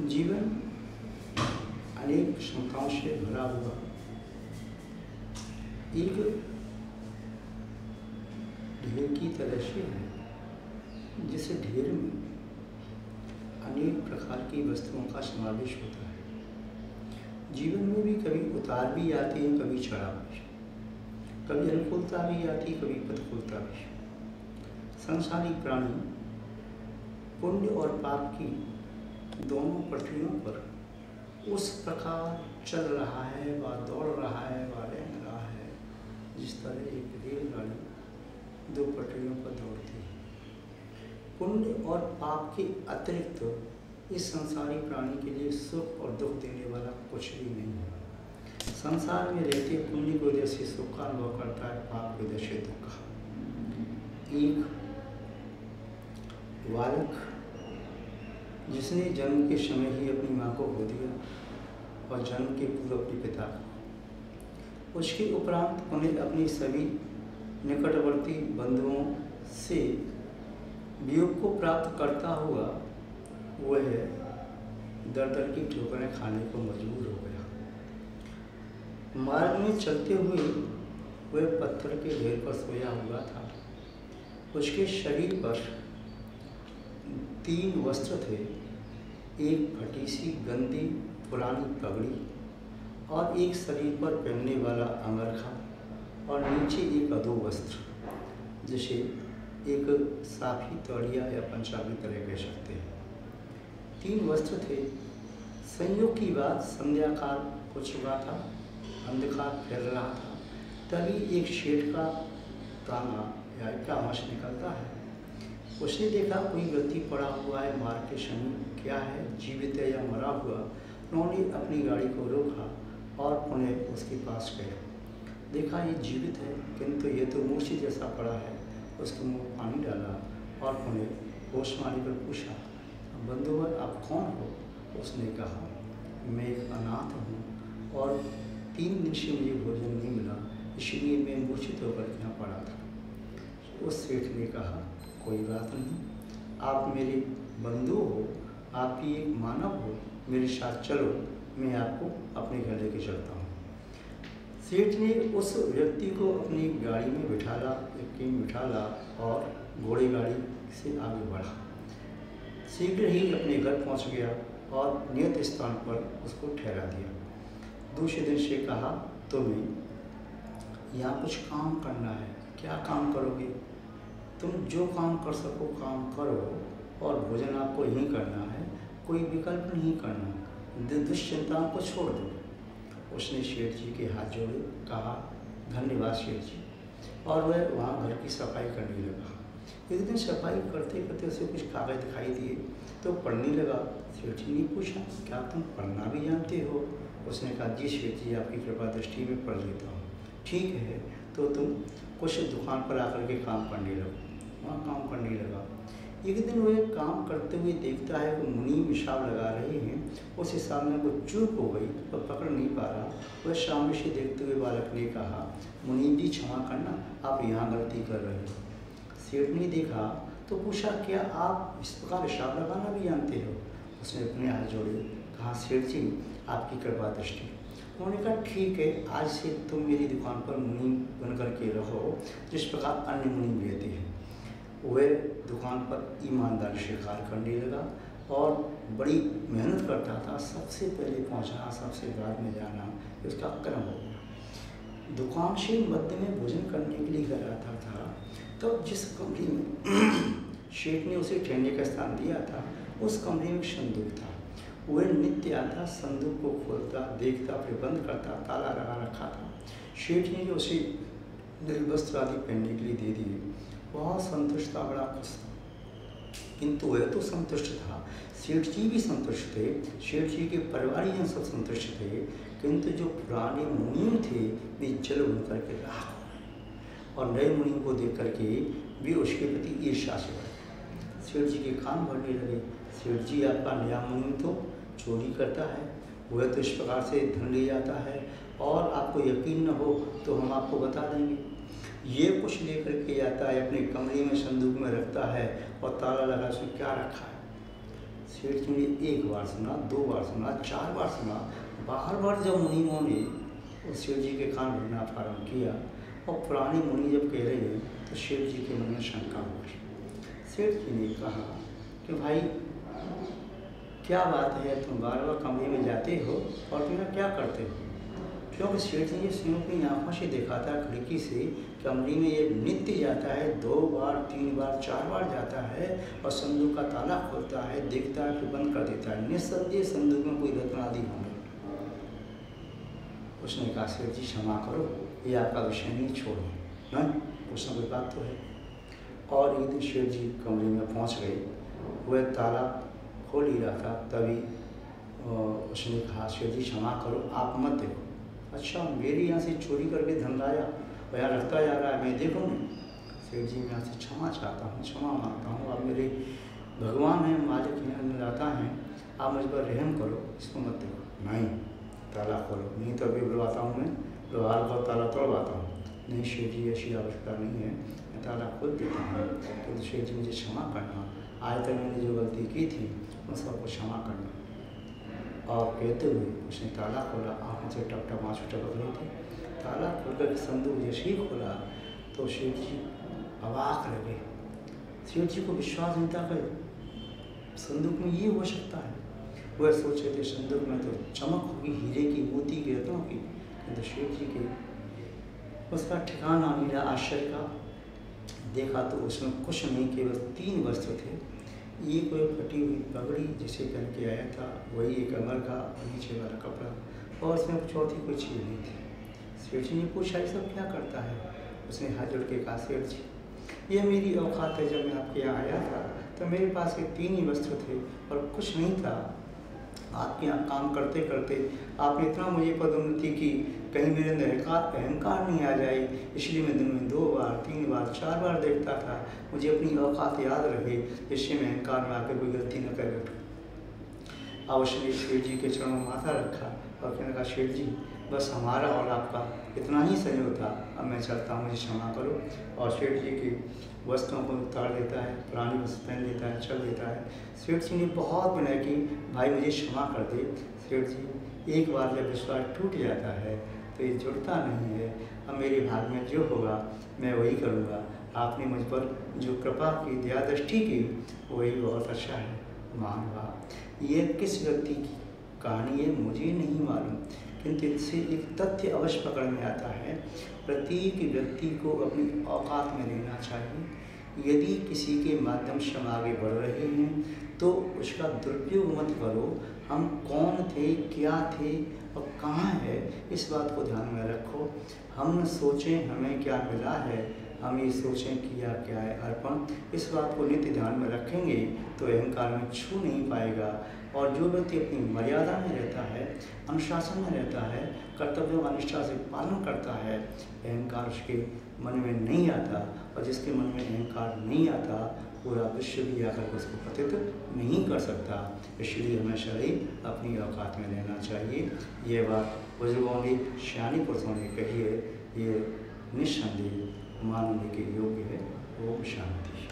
जीवन अनेक शंकाओं से भरा हुआ एक ढेर की तरह से है, जिस ढेर में अनेक प्रकार की वस्तुओं का समावेश होता है। जीवन में भी कभी उतार भी आते हैं, कभी चढ़ाव भी, कभी अनुकूलता भी आती, कभी प्रतिकूलता भी। सांसारिक प्राणी पुण्य और पाप की दोनों पटरियों पर उस प्रकार चल रहा है, व दौड़ रहा है, व रेंग रहा है, जिस तरह एक रेलगाड़ी दो पटरियों पर दौड़ती है। पुण्य और पाप के अतिरिक्त इस संसारी प्राणी के लिए सुख और दुख देने वाला कुछ भी नहीं है। संसार में रहते पुण्य की वजह से सुख का अनुभव करता है, पाप की वजह से दुख का। एक बालक जिसने जन्म के समय ही अपनी माँ को खो दिया और जन्म के पूर्व अपने पिता को, उसके उपरांत उन्हें अपनी सभी निकटवर्ती बंधुओं से वियोग को प्राप्त करता हुआ वह दर दर की ठोकरें खाने को मजबूर हो गया। मार्ग में चलते हुए वह पत्थर के ढेर पर सोया हुआ था। उसके शरीर पर 3 वस्त्र थे, एक फटी सी गंदी पुरानी पगड़ी और एक शरीर पर पहनने वाला अंगरखा और नीचे एक अधो वस्त्र, जिसे एक साफी तौलिया या पंजाबी तरह कह सकते हैं। 3 वस्त्र थे। संयोग की बात, संध्या काल हो चुका था, अंधकार फैल रहा था, तभी एक शेर का तांगा या कामश निकलता है। उसने देखा कोई व्यक्ति पड़ा हुआ है मार्ग के समीप, क्या है, जीवित है या मरा हुआ। उन्होंने अपनी गाड़ी को रोका और उन्हें उसके पास गए। देखा ये जीवित है, किंतु ये तो मूर्छित जैसा पड़ा है। उसके मुंह पानी डाला और उन्हें होश में आने पर पूछा, बंधुवर आप कौन हो? उसने कहा, मैं एक अनाथ हूँ और 3 दिन से मुझे भोजन नहीं मिला, इसलिए मैं मूर्छित होकर यहाँ पड़ा था। उस सेठ ने कहा, कोई बात नहीं, आप मेरे बंधु हो, आप भी एक मानव हो, मेरे साथ चलो, मैं आपको अपने घर लेके चलता हूँ। सेठ ने उस व्यक्ति को अपनी गाड़ी में बिठाला और घोड़े गाड़ी से आगे बढ़ा। शीघ्र ही अपने घर पहुँच गया और नियत स्थान पर उसको ठहरा दिया। दूसरे दिन से कहा, तुम्हें यहाँ कुछ काम करना है। क्या काम करोगे? तुम जो काम कर सको काम करो और भोजन आपको यहीं करना है, कोई विकल्प नहीं करना, दुश्चिंताओं को छोड़ दो। उसने शेठ जी के हाथ जोड़े, कहा, धन्यवाद शेठ जी, और वह वहाँ घर की सफाई करने लगा। एक दिन सफाई करते करते उसे कुछ कागज दिखाई दिए तो पढ़ने लगा। शेठ जी ने पूछा, क्या तुम पढ़ना भी जानते हो? उसने कहा, जी शेठ जी, आपकी कृपा दृष्टि में पढ़ लेता हूँ। ठीक है, तो तुम कुछ दुकान पर आकर के काम करने लगो। वहाँ काम करने लगा। एक दिन वह काम करते हुए देखता है कि मुनि हिसाब लगा रहे हैं। उस हिसाब में वो चूक हो गई और पकड़ नहीं पा रहा। वह सामने से देखते हुए बालक ने कहा, मुनि जी क्षमा करना, आप यहाँ गलती कर रहे हो। सेठ ने देखा तो पूछा, क्या आप इस प्रकार हिसाब लगाना भी जानते हो? उसने अपने हाथ जोड़े, कहा, सेठ जी आपकी कृपा दृष्टि। उन्होंने कहा, ठीक है, आज से तुम मेरी दुकान पर मुनि बन करके रहो, जिस प्रकार अन्य मुनि रहते हैं। वह दुकान पर ईमानदारी से कार्य करने लगा और बड़ी मेहनत करता था। सबसे पहले पहुंचना, सबसे बाद में जाना, उसका क्रम हो गया। दुकान से मध्य में भोजन करने के लिए घर आता था, तो जिस कमरे में शेठ ने उसे ठहरने का स्थान दिया था, उस कमरे में संदूक था। वह नित्य आता, संदूक को खोलता, देखता, फिर बंद करता, ताला लगा रखा था। शेठ ने जो उसे नई वस्त्र आदि पहनने के लिए दे दिए, बहुत संतुष्ट था, बड़ा खुश था। किंतु वह तो संतुष्ट था, सेठ जी भी संतुष्ट थे, सेठ जी के परिवारजन सब संतुष्ट थे, किंतु जो पुराने मुनि थे वे जल भून करके राख हो गए और नए मुनि को देख करके वे उसके प्रति ईर्ष्या से बढ़े। सेठ जी के कान भरने लगे, सेठ जी आपका नया मुनि तो चोरी करता है, वह तो इस प्रकार से धन ले जाता है, और आपको यकीन न हो तो हम आपको बता देंगे। ये कुछ लेकर के आता है, अपने कमरे में संदूक में रखता है और ताला लगा, उसमें क्या रखा है? सेठ जी ने एक बार सुना, 2 बार सुना, 4 बार सुना। बार बार जब मुनियों ने उस सेठ जी के कान भरना प्रारंभ किया और पुराने मुनि जब कह रहे हैं तो सेठ जी के मन में शंका हो गई। सेठ जी ने कहा कि भाई क्या बात है, तुम बार बार कमरे में जाते हो और तुम क्या करते हो? क्योंकि सेठ जी ने स्वयं अपनी आँखों से देखा था खिड़की से, कमरे में ये नित्य जाता है, 2 बार 3 बार 4 बार जाता है और संदूक का ताला खोलता है, देखता है, फिर बंद कर देता है। निस्संदेह संदूक में कोई रत्न आदि होंगे। उसने कहा सेठ जी क्षमा करो, ये आपका विषय नहीं, छोड़ो, ना कुछ ना कोई बात तो है। और एक दिन सेठ जी कमरे में पहुंच गए, वह ताला खोल ही रहा था, तभी उसने कहा सेठ जी क्षमा करो, आप मत देखो। अच्छा, मेरी यहाँ से चोरी करके धन लाया और यहाँ रखता जा रहा है, मैं देखूँ? सेठ जी मैं यहाँ से क्षमा चाहता हूँ, क्षमा मांगता हूँ, आप मेरे भगवान हैं, मालिक हैं, अन्नदाता हैं, आप मुझ पर रहम करो, इसको मत देखो। नहीं, ताला खोलो, नहीं तो अभी बुलवाता हूँ, मैं लोहार को ताला तोड़वाता हूँ। नहीं सेठ जी, ऐसी आवश्यकता नहीं है, मैं ताला खोल देता हूँ, तो सेठ जी मुझे क्षमा करना, आज तक मैंने जो गलती की थी उन सबको क्षमा करना। और कहते हुए उसने ताला खोला, आँखों से टप टप आँसू टपक रहे थे। ताला खोलकर संदूक जैसे ही खोला तो सेठ जी अवाक रह गए। सेठ जी को विश्वास नहीं था कि संदूक में ये हो सकता है। वह सोच रहे थे संदूक में तो चमक होगी, हीरे की, मोती की, रत्नों की, तो सेठ जी के उसका ठिकाना मिला आश्चर्य का। देखा तो उसमें कुछ नहीं, केवल 3 वस्त्र थे। एक कोई फटी हुई पगड़ी जिसे पहन के आया था, वही एक अमर का नीचे वाला कपड़ा, और उसमें चौथी कोई चीज़ नहीं थी। सेठ जी ने पूछा ये सब क्या करता है? उसने हाथ जोड़ के कहा सेठ जी ये मेरी औकात है, जब मैं आपके यहाँ आया था तो मेरे पास ये 3 ही वस्त्र थे और कुछ नहीं था। आपके यहाँ काम करते करते आपने इतना मुझे पदोन्नति की, कहीं मेरे अंदर अहंकार नहीं आ जाए, इसलिए मैं दिन में 2 बार 3 बार 4 बार देखता था, मुझे अपनी औकात याद रहे, इससे मैं अहंकार में आकर कोई गलती न कर बैठूँ। अब उसने सेठ जी के चरणों में माथा रखा और कहने लगा सेठ जी बस हमारा और आपका इतना ही सहयोग था, अब मैं चलता हूँ, मुझे क्षमा करो। और सेठ जी के वस्त्रों को उतार देता है, पुरानी वस्त्र पहन लेता है, चल देता है। सेठ जी ने बहुत विनय की, भाई मुझे क्षमा कर दे। सेठ जी एक बार जब विश्वास टूट जाता है तो ये जुड़ता नहीं है। अब मेरे भाग में जो होगा मैं वही करूँगा। आपने मुझ पर जो कृपा की, दया दृष्टि की, वही बहुत अच्छा है। महानुभाव, ये किस व्यक्ति की कहानी है मुझे नहीं मालूम, किंतु इससे एक तथ्य अवश्य पकड़ में आता है। प्रत्येक व्यक्ति को अपनी औकात में लेना चाहिए। यदि किसी के माध्यम से हम आगे बढ़ रहे हैं तो उसका दुरुपयोग मत करो। हम कौन थे, क्या थे और कहाँ है, इस बात को ध्यान में रखो। हम न सोचें हमें क्या मिला है, हम ये सोचें किया क्या है अर्पण। इस बात को नित्य ध्यान में रखेंगे तो अहंकार में छू नहीं पाएगा। और जो व्यक्ति अपनी मर्यादा में रहता है, अनुशासन में रहता है, कर्तव्यों का निष्ठा से पालन करता है, अहंकार उसके मन में नहीं आता। और जिसके मन में अहंकार नहीं आता पूरा विश्व भी आकर उसको पतित नहीं कर सकता। इसलिए हमेशा ही अपनी औकात में रहना चाहिए। ये बात बुजुर्गों ने, सियाने पुरुषों ने कही है, ये निस्संदेह मानने के योग्य है। ओम शांति।